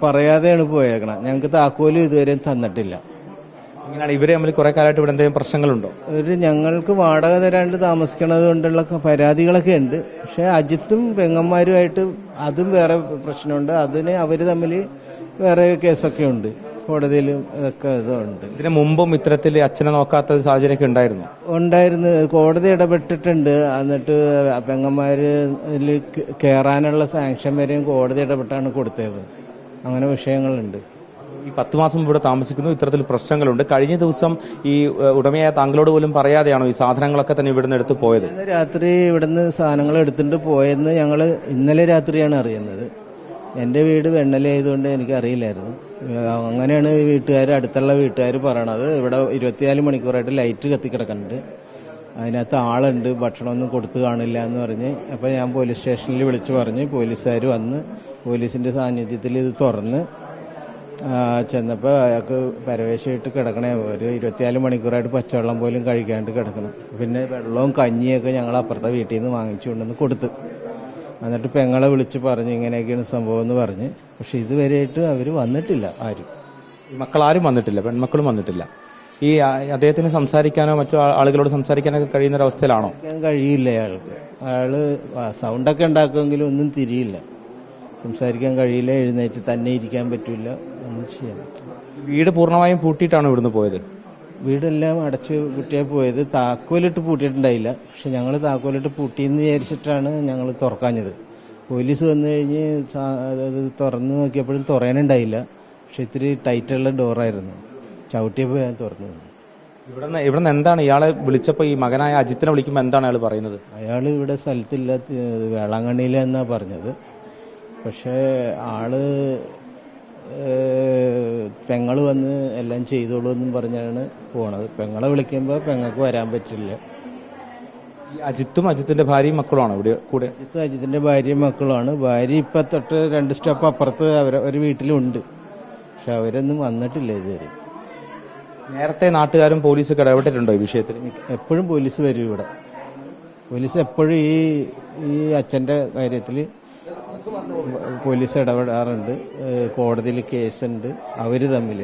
പറയാതെയാണ് പോയേക്കണം. ഞങ്ങൾക്ക് താക്കോലും ഇതുവരെയും തന്നിട്ടില്ല. ഇങ്ങനെയാണ് ഇവരെ തമ്മിൽ കുറെ കാലമായിട്ട് ഇവിടെ എന്തെങ്കിലും പ്രശ്നങ്ങളുണ്ടോ? ഞങ്ങൾക്ക് വാടക തരാണ്ട് താമസിക്കണത് കൊണ്ടുള്ള പരാതികളൊക്കെ ഉണ്ട്. പക്ഷെ അജിത്തും പെങ്ങന്മാരുമായിട്ട് അതും വേറെ പ്രശ്നമുണ്ട്. അതിന് അവര് തമ്മിൽ വേറെ കേസൊക്കെ ഉണ്ട്, കോടതിയിലും ഇതൊക്കെ ഇതുണ്ട്. ഇതിന് മുമ്പും ഇത്തരത്തിൽ അച്ഛനെ നോക്കാത്ത സാഹചര്യമൊക്കെ ഉണ്ടായിരുന്നു. കോടതി ഇടപെട്ടിട്ടുണ്ട്. എന്നിട്ട് പെങ്ങന്മാര് കയറാനുള്ള സാങ്ഷൻ വരെയും കോടതി ഇടപെട്ടാണ് കൊടുത്തത്. അങ്ങനെ വിഷയങ്ങളുണ്ട്. ഈ 10 മാസം ഇവിടെ താമസിക്കുന്നു, ഇത്തരത്തിൽ പ്രശ്നങ്ങളുണ്ട്. കഴിഞ്ഞ ദിവസം ഈ ഉടമയായ താങ്കളോട് പോലും പറയാതെയാണോ ഈ സാധനങ്ങളൊക്കെ തന്നെ ഇവിടുന്ന് എടുത്ത് പോയത്? ഇന്ന് രാത്രി ഇവിടുന്ന് സാധനങ്ങൾ എടുത്തിട്ട് പോയെന്ന് ഞങ്ങൾ ഇന്നലെ രാത്രിയാണ് അറിയുന്നത്. എന്റെ വീട് വെണ്ണലായതുകൊണ്ട് എനിക്ക് അറിയില്ലായിരുന്നു. അങ്ങനെയാണ് അടുത്തുള്ള വീട്ടുകാർ പറയണത്. ഇവിടെ 24 മണിക്കൂറായിട്ട് ലൈറ്റ് കത്തിക്കിടക്കുന്നുണ്ട്, അതിനകത്ത് ആളുണ്ട്, ഭക്ഷണമൊന്നും കൊടുത്തു കാണില്ല എന്ന് പറഞ്ഞ്. അപ്പോൾ ഞാൻ പോലീസ് സ്റ്റേഷനിൽ വിളിച്ചു പറഞ്ഞ് പോലീസുകാർ വന്ന് പോലീസിന്റെ സാന്നിധ്യത്തിൽ ഇത് തുറന്ന് ചെന്നപ്പോൾ അയാൾക്ക് പരവേശമായിട്ട് കിടക്കണേ. ഒരു 24 മണിക്കൂറായിട്ട് പച്ചവെള്ളം പോലും കഴിക്കാണ്ട് കിടക്കണം. പിന്നെ വെള്ളവും കഞ്ഞിയൊക്കെ ഞങ്ങൾ അപ്പുറത്തെ വീട്ടിൽ നിന്ന് വാങ്ങിച്ചുകൊണ്ടെന്ന് കൊടുത്ത്. എന്നിട്ട് പെങ്ങളെ വിളിച്ച് പറഞ്ഞു ഇങ്ങനെയൊക്കെയാണ് സംഭവം എന്ന് പറഞ്ഞ്. പക്ഷെ ഇതുവരെയായിട്ട് അവർ വന്നിട്ടില്ല ആരും. മക്കളാരും വന്നിട്ടില്ല, പെൺമക്കളും വന്നിട്ടില്ല. ഈ അദ്ദേഹത്തിന് സംസാരിക്കാനോ മറ്റു ആളുകളോട് സംസാരിക്കാനൊക്കെ കഴിയുന്ന ഒരവസ്ഥയിലാണോ? കഴിയില്ല അയാൾക്ക്. അയാള് സൗണ്ടൊക്കെ ഉണ്ടാക്കുമെങ്കിലും ഒന്നും തിരിയില്ല, സംസാരിക്കാൻ കഴിയില്ല, എഴുന്നേറ്റ് തന്നെ ഇരിക്കാൻ പറ്റില്ല, ഒന്നും ചെയ്യാൻ പറ്റില്ല. വീട് പൂർണ്ണമായും പൂട്ടിയിട്ടാണ് ഇവിടുന്ന് പോയത്? വീടെല്ലാം അടച്ച് പൂട്ടിയാൽ പോയത്. താക്കോലിട്ട് പൂട്ടിയിട്ടുണ്ടായില്ല. പക്ഷെ ഞങ്ങൾ താക്കോലിട്ട് പൂട്ടിയെന്ന് വിചാരിച്ചിട്ടാണ് ഞങ്ങൾ തുറക്കാഞ്ഞത്. പോലീസ് വന്നു കഴിഞ്ഞ് അത് തുറന്നു നോക്കിയപ്പോഴും തുറയാനുണ്ടായില്ല. പക്ഷെ ഇത്തിരി ടൈറ്റുള്ള ഡോറായിരുന്നു. ചവിട്ടിയപ്പോൾ ഞാൻ തുറന്നു. ഇവിടുന്ന് എന്താണ് ഇയാളെ വിളിച്ചപ്പോൾ, ഈ മകനായ അജിത്തിനെ വിളിക്കുമ്പോൾ എന്താണ് അയാൾ പറയുന്നത്? അയാൾ ഇവിടെ സ്ഥലത്തില്ല, വേളാങ്കണ്ണിയിലെന്നാ പറഞ്ഞത്. പക്ഷേ ആള് പെങ്ങള് വന്ന് എല്ലാം ചെയ്തോളൂ എന്നും പറഞ്ഞാണ് പോണത്. പെങ്ങളെ വിളിക്കുമ്പോൾ പെങ്ങൾക്ക് വരാൻ പറ്റില്ല. അജിത്തിന്റെ ഭാര്യയും മക്കളുമാണ് ഇവിടെ കൂടെ? അജിത്തിന്റെ ഭാര്യയും മക്കളുമാണ്. ഭാര്യ ഇപ്പൊ തൊട്ട് 2 സ്റ്റെപ്പ് അപ്പുറത്ത് ഒരു വീട്ടിലുണ്ട്. പക്ഷെ അവരൊന്നും വന്നിട്ടില്ല ഇതുവരെ. നേരത്തെ നാട്ടുകാരും പോലീസൊക്കെ ഇടപെട്ടിട്ടുണ്ടോ ഈ വിഷയത്തിൽ? എപ്പോഴും പോലീസ് വരും ഇവിടെ. പോലീസ് എപ്പോഴും ഈ അച്ഛന്റെ കാര്യത്തിൽ പോലീസ് ഇടപെടാറുണ്ട്. കോടതിയിൽ കേസുണ്ട് അവർ തമ്മിൽ.